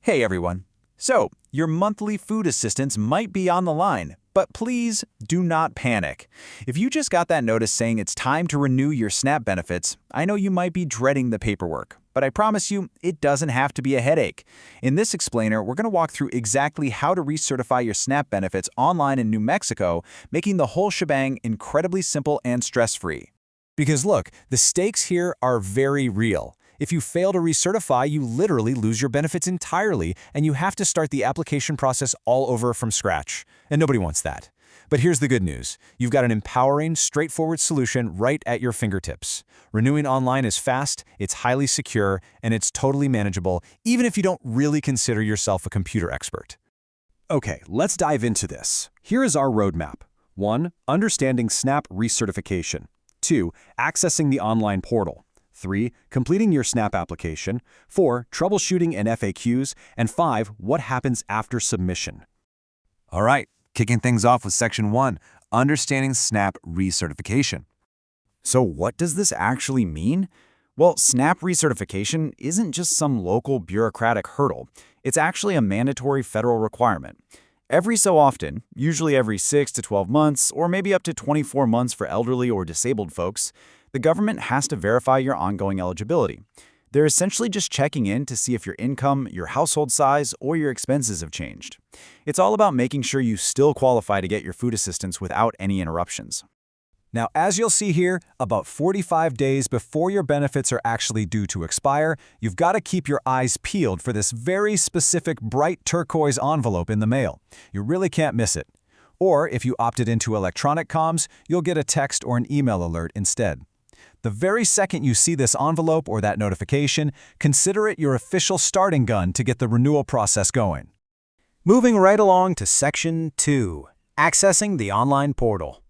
Hey everyone. So, your monthly food assistance might be on the line, but please do not panic. If you just got that notice saying it's time to renew your SNAP benefits, I know you might be dreading the paperwork, but I promise you, it doesn't have to be a headache. In this explainer, we're going to walk through exactly how to recertify your SNAP benefits online in New Mexico, making the whole shebang incredibly simple and stress-free. Because look, the stakes here are very real. If you fail to recertify, you literally lose your benefits entirely, and you have to start the application process all over from scratch. And nobody wants that. But here's the good news. You've got an empowering, straightforward solution right at your fingertips. Renewing online is fast, it's highly secure, and it's totally manageable, even if you don't really consider yourself a computer expert. Okay, let's dive into this. Here is our roadmap. 1. Understanding SNAP recertification. 2. Accessing the online portal. 3. Completing your SNAP application. 4. Troubleshooting and FAQs. And 5. What happens after submission. All right, kicking things off with Section 1, Understanding SNAP Recertification. So what does this actually mean? Well, SNAP recertification isn't just some local bureaucratic hurdle. It's actually a mandatory federal requirement. Every so often, usually every 6 to 12 months, or maybe up to 24 months for elderly or disabled folks, the government has to verify your ongoing eligibility. They're essentially just checking in to see if your income, your household size, or your expenses have changed. It's all about making sure you still qualify to get your food assistance without any interruptions. Now, as you'll see here, about 45 days before your benefits are actually due to expire, you've got to keep your eyes peeled for this very specific bright turquoise envelope in the mail. You really can't miss it. Or if you opted into electronic comms, you'll get a text or an email alert instead. The very second you see this envelope or that notification, consider it your official starting gun to get the renewal process going. Moving right along to Section 2, Accessing the Online Portal.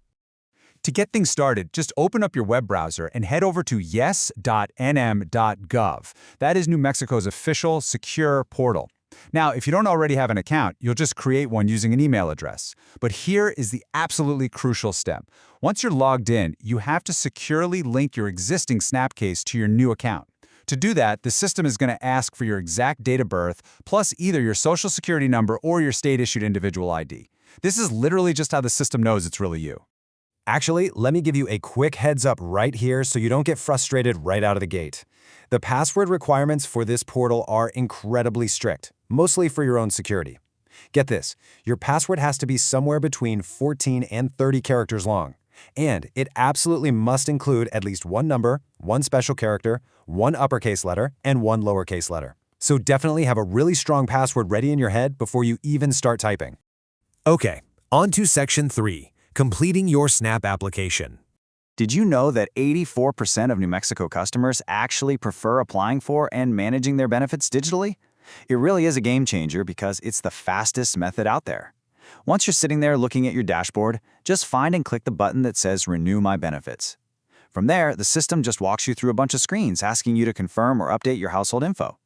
To get things started, just open up your web browser and head over to yes.nm.gov. That is New Mexico's official, secure portal. Now, if you don't already have an account, you'll just create one using an email address. But here is the absolutely crucial step. Once you're logged in, you have to securely link your existing SNAP case to your new account. To do that, the system is going to ask for your exact date of birth, plus either your social security number or your state-issued individual ID. This is literally just how the system knows it's really you. Actually, let me give you a quick heads up right here so you don't get frustrated right out of the gate. The password requirements for this portal are incredibly strict, mostly for your own security. Get this, your password has to be somewhere between 14 and 30 characters long. And it absolutely must include at least one number, one special character, one uppercase letter, and one lowercase letter. So definitely have a really strong password ready in your head before you even start typing. Okay, on to Section 3. Completing your SNAP application. Did you know that 84% of New Mexico customers actually prefer applying for and managing their benefits digitally? It really is a game changer because it's the fastest method out there. Once you're sitting there looking at your dashboard, just find and click the button that says Renew My Benefits. From there, the system just walks you through a bunch of screens asking you to confirm or update your household info.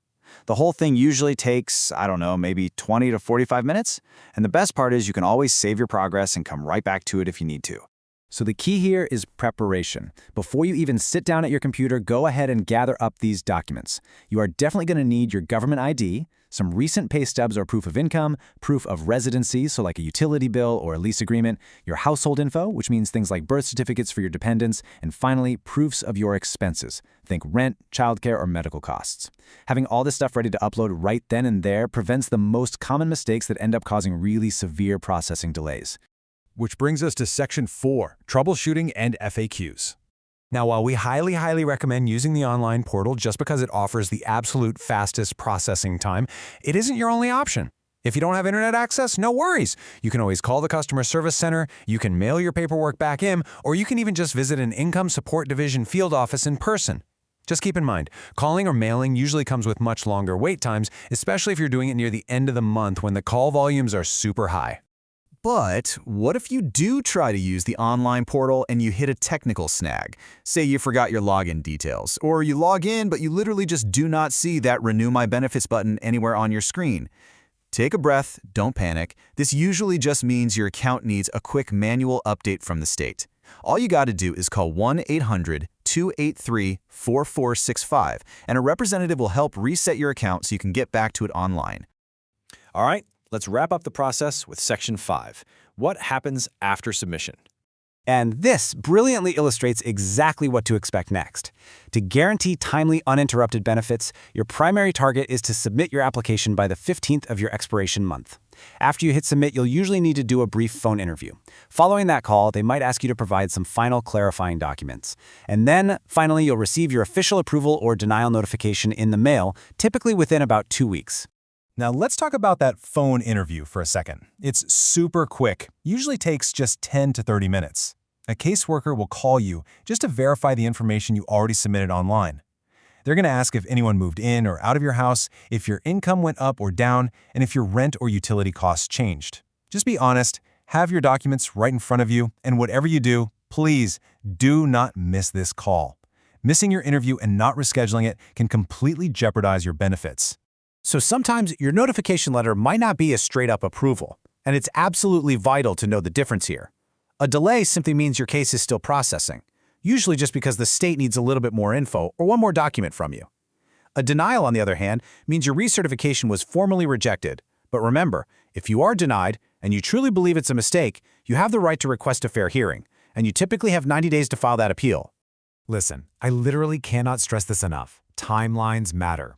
The whole thing usually takes, maybe 20 to 45 minutes. And the best part is you can always save your progress and come right back to it if you need to. So the key here is preparation. Before you even sit down at your computer, go ahead and gather up these documents. You are definitely going to need your government ID, some recent pay stubs or proof of income, proof of residency, so like a utility bill or a lease agreement, your household info, which means things like birth certificates for your dependents, and finally, proofs of your expenses. Think rent, childcare, or medical costs. Having all this stuff ready to upload right then and there prevents the most common mistakes that end up causing really severe processing delays. Which brings us to Section 4, Troubleshooting and FAQs. Now, while we highly recommend using the online portal just because it offers the absolute fastest processing time, it isn't your only option. If you don't have internet access, no worries. You can always call the customer service center, you can mail your paperwork back in, or you can even just visit an Income Support Division field office in person. Just keep in mind, calling or mailing usually comes with much longer wait times, especially if you're doing it near the end of the month when the call volumes are super high. But what if you do try to use the online portal and you hit a technical snag? Say you forgot your login details, or you log in but you literally just do not see that Renew My Benefits button anywhere on your screen. Take a breath, don't panic. This usually just means your account needs a quick manual update from the state. All you got to do is call 1-800-283-4465, and a representative will help reset your account so you can get back to it online. All right, let's wrap up the process with Section 5. What happens after submission? And this brilliantly illustrates exactly what to expect next. To guarantee timely, uninterrupted benefits, your primary target is to submit your application by the 15th of your expiration month. After you hit submit, you'll usually need to do a brief phone interview. Following that call, they might ask you to provide some final clarifying documents. And then, finally, you'll receive your official approval or denial notification in the mail, typically within about 2 weeks. Now let's talk about that phone interview for a second. It's super quick, usually takes just 10 to 30 minutes. A caseworker will call you just to verify the information you already submitted online. They're going to ask if anyone moved in or out of your house, if your income went up or down, and if your rent or utility costs changed. Just be honest, have your documents right in front of you, and whatever you do, please do not miss this call. Missing your interview and not rescheduling it can completely jeopardize your benefits. So sometimes your notification letter might not be a straight-up approval, and it's absolutely vital to know the difference here. A delay simply means your case is still processing, usually just because the state needs a little bit more info or one more document from you. A denial, on the other hand, means your recertification was formally rejected. But remember, if you are denied and you truly believe it's a mistake, you have the right to request a fair hearing, and you typically have 90 days to file that appeal. Listen, I literally cannot stress this enough. Timelines matter.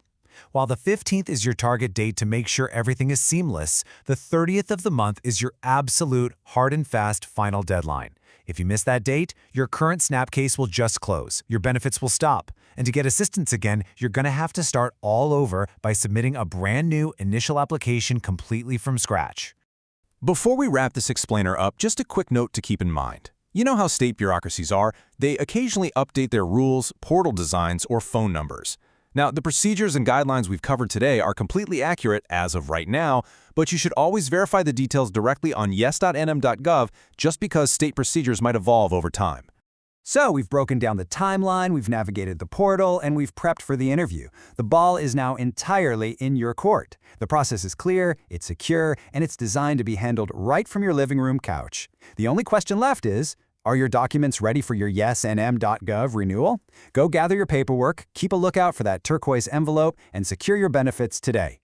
While the 15th is your target date to make sure everything is seamless, the 30th of the month is your absolute hard and fast final deadline. If you miss that date, your current SNAP case will just close, your benefits will stop, and to get assistance again, you're going to have to start all over by submitting a brand new initial application completely from scratch. Before we wrap this explainer up, just a quick note to keep in mind. You know how state bureaucracies are? They occasionally update their rules, portal designs, or phone numbers. Now, the procedures and guidelines we've covered today are completely accurate as of right now, but you should always verify the details directly on yes.nm.gov just because state procedures might evolve over time. So we've broken down the timeline, we've navigated the portal, and we've prepped for the interview. The ball is now entirely in your court. The process is clear, it's secure, and it's designed to be handled right from your living room couch. The only question left is, are your documents ready for your yesnm.gov renewal? Go gather your paperwork, keep a lookout for that turquoise envelope, and secure your benefits today.